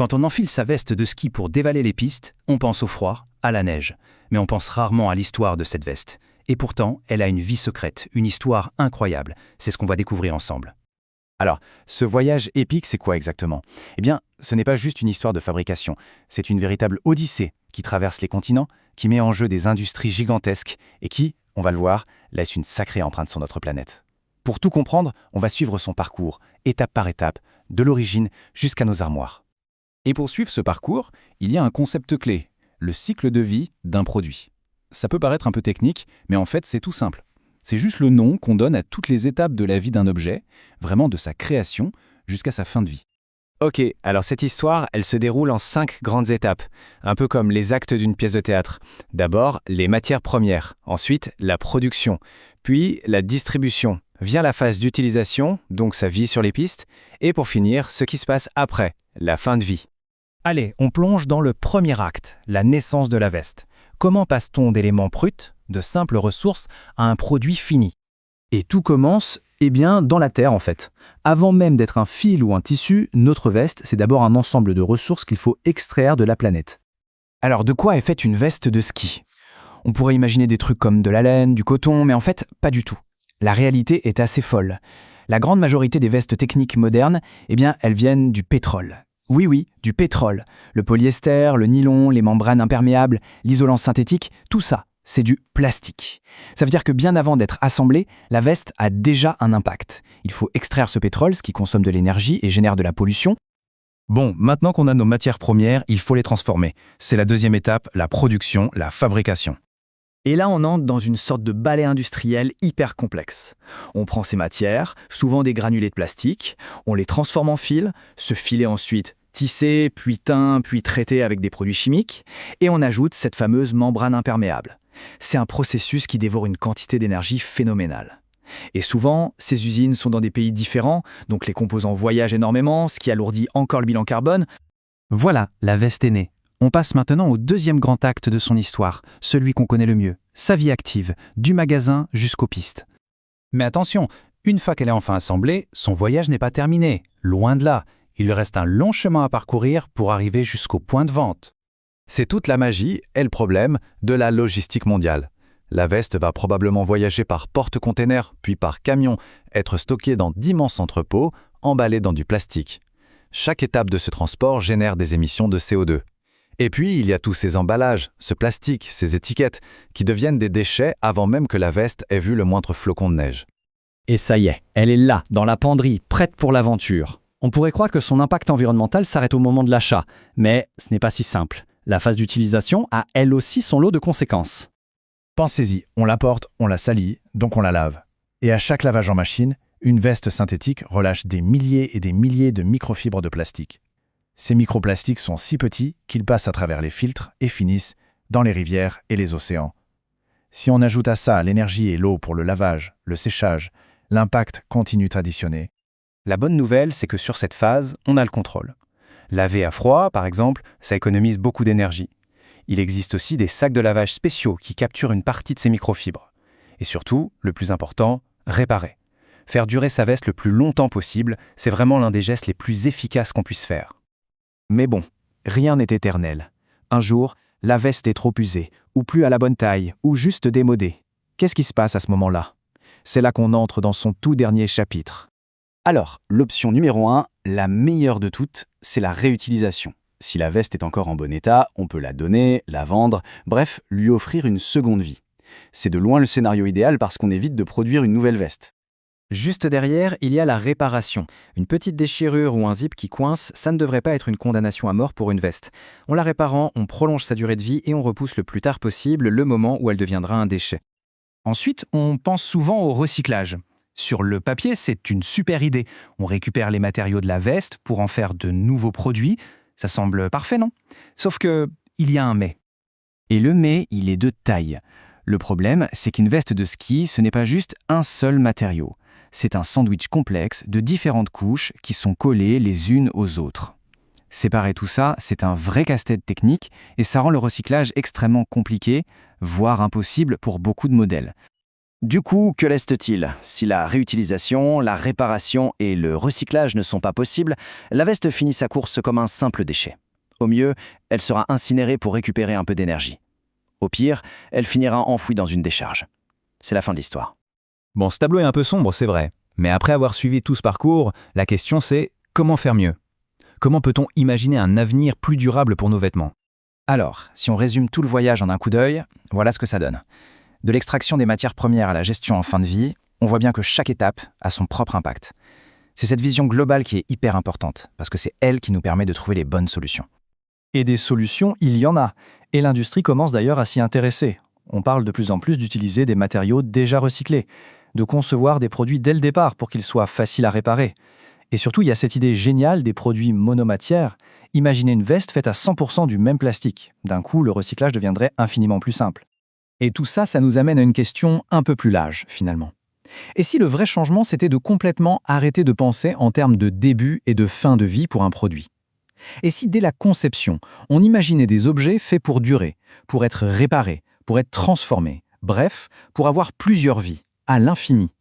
Quand on enfile sa veste de ski pour dévaler les pistes, on pense au froid, à la neige. Mais on pense rarement à l'histoire de cette veste. Et pourtant, elle a une vie secrète, une histoire incroyable. C'est ce qu'on va découvrir ensemble. Alors, ce voyage épique, c'est quoi exactement? Eh bien, ce n'est pas juste une histoire de fabrication. C'est une véritable odyssée qui traverse les continents, qui met en jeu des industries gigantesques et qui, on va le voir, laisse une sacrée empreinte sur notre planète. Pour tout comprendre, on va suivre son parcours, étape par étape, de l'origine jusqu'à nos armoires. Et pour suivre ce parcours, il y a un concept clé, le cycle de vie d'un produit. Ça peut paraître un peu technique, mais en fait, c'est tout simple. C'est juste le nom qu'on donne à toutes les étapes de la vie d'un objet, vraiment de sa création jusqu'à sa fin de vie. Ok, alors cette histoire, elle se déroule en 5 grandes étapes, un peu comme les actes d'une pièce de théâtre. D'abord, les matières premières, ensuite la production, puis la distribution, vient la phase d'utilisation, donc sa vie sur les pistes, et pour finir, ce qui se passe après, la fin de vie. Allez, on plonge dans le premier acte, la naissance de la veste. Comment passe-t-on d'éléments bruts, de simples ressources, à un produit fini? Et tout commence, dans la terre en fait. Avant même d'être un fil ou un tissu, notre veste, c'est d'abord un ensemble de ressources qu'il faut extraire de la planète. Alors, de quoi est faite une veste de ski? On pourrait imaginer des trucs comme de la laine, du coton, mais en fait, pas du tout. La réalité est assez folle. La grande majorité des vestes techniques modernes, elles viennent du pétrole. Oui, du pétrole. Le polyester, le nylon, les membranes imperméables, l'isolant synthétique, tout ça, c'est du plastique. Ça veut dire que bien avant d'être assemblée, la veste a déjà un impact. Il faut extraire ce pétrole, ce qui consomme de l'énergie et génère de la pollution. Bon, maintenant qu'on a nos matières premières, il faut les transformer. C'est la deuxième étape, la production, la fabrication. Et là, on entre dans une sorte de balai industriel hyper complexe. On prend ces matières, souvent des granulés de plastique, on les transforme en fils, ce fil est ensuite tissé, puis teint, puis traité avec des produits chimiques, et on ajoute cette fameuse membrane imperméable. C'est un processus qui dévore une quantité d'énergie phénoménale. Et souvent, ces usines sont dans des pays différents, donc les composants voyagent énormément, ce qui alourdit encore le bilan carbone. Voilà, la veste est née. On passe maintenant au deuxième grand acte de son histoire, celui qu'on connaît le mieux, sa vie active, du magasin jusqu'aux pistes. Mais attention, une fois qu'elle est enfin assemblée, son voyage n'est pas terminé, loin de là. Il lui reste un long chemin à parcourir pour arriver jusqu'au point de vente. C'est toute la magie et le problème de la logistique mondiale. La veste va probablement voyager par porte-container, puis par camion, être stockée dans d'immenses entrepôts, emballée dans du plastique. Chaque étape de ce transport génère des émissions de CO2. Et puis, il y a tous ces emballages, ce plastique, ces étiquettes, qui deviennent des déchets avant même que la veste ait vu le moindre flocon de neige. Et ça y est, elle est là, dans la penderie, prête pour l'aventure. On pourrait croire que son impact environnemental s'arrête au moment de l'achat, mais ce n'est pas si simple. La phase d'utilisation a elle aussi son lot de conséquences. Pensez-y, on la porte, on la salit, donc on la lave. Et à chaque lavage en machine, une veste synthétique relâche des milliers et des milliers de microfibres de plastique. Ces microplastiques sont si petits qu'ils passent à travers les filtres et finissent dans les rivières et les océans. Si on ajoute à ça l'énergie et l'eau pour le lavage, le séchage, l'impact continue d'additionner. La bonne nouvelle, c'est que sur cette phase, on a le contrôle. Laver à froid, par exemple, ça économise beaucoup d'énergie. Il existe aussi des sacs de lavage spéciaux qui capturent une partie de ces microfibres. Et surtout, le plus important, réparer. Faire durer sa veste le plus longtemps possible, c'est vraiment l'un des gestes les plus efficaces qu'on puisse faire. Mais bon, rien n'est éternel. Un jour, la veste est trop usée, ou plus à la bonne taille, ou juste démodée. Qu'est-ce qui se passe à ce moment-là? C'est là qu'on entre dans son tout dernier chapitre. Alors, l'option numéro 1, la meilleure de toutes, c'est la réutilisation. Si la veste est encore en bon état, on peut la donner, la vendre, bref, lui offrir une seconde vie. C'est de loin le scénario idéal parce qu'on évite de produire une nouvelle veste. Juste derrière, il y a la réparation. Une petite déchirure ou un zip qui coince, ça ne devrait pas être une condamnation à mort pour une veste. En la réparant, on prolonge sa durée de vie et on repousse le plus tard possible le moment où elle deviendra un déchet. Ensuite, on pense souvent au recyclage. Sur le papier, c'est une super idée. On récupère les matériaux de la veste pour en faire de nouveaux produits. Ça semble parfait, non? Sauf que, il y a un mais. Et le mais, il est de taille. Le problème, c'est qu'une veste de ski, ce n'est pas juste un seul matériau. C'est un sandwich complexe de différentes couches qui sont collées les unes aux autres. Séparer tout ça, c'est un vrai casse-tête technique et ça rend le recyclage extrêmement compliqué, voire impossible pour beaucoup de modèles. Du coup, que reste-t-il? Si la réutilisation, la réparation et le recyclage ne sont pas possibles, la veste finit sa course comme un simple déchet. Au mieux, elle sera incinérée pour récupérer un peu d'énergie. Au pire, elle finira enfouie dans une décharge. C'est la fin de l'histoire. Bon, ce tableau est un peu sombre, c'est vrai. Mais après avoir suivi tout ce parcours, la question c'est comment faire mieux? Comment peut-on imaginer un avenir plus durable pour nos vêtements? Alors, si on résume tout le voyage en un coup d'œil, voilà ce que ça donne. De l'extraction des matières premières à la gestion en fin de vie, on voit bien que chaque étape a son propre impact. C'est cette vision globale qui est hyper importante, parce que c'est elle qui nous permet de trouver les bonnes solutions. Et des solutions, il y en a. Et l'industrie commence d'ailleurs à s'y intéresser. On parle de plus en plus d'utiliser des matériaux déjà recyclés, de concevoir des produits dès le départ pour qu'ils soient faciles à réparer. Et surtout, il y a cette idée géniale des produits monomatières. Imaginez une veste faite à 100% du même plastique. D'un coup, le recyclage deviendrait infiniment plus simple. Et tout ça, ça nous amène à une question un peu plus large, finalement. Et si le vrai changement, c'était de complètement arrêter de penser en termes de début et de fin de vie pour un produit? Et si dès la conception, on imaginait des objets faits pour durer, pour être réparés, pour être transformés, bref, pour avoir plusieurs vies, à l'infini?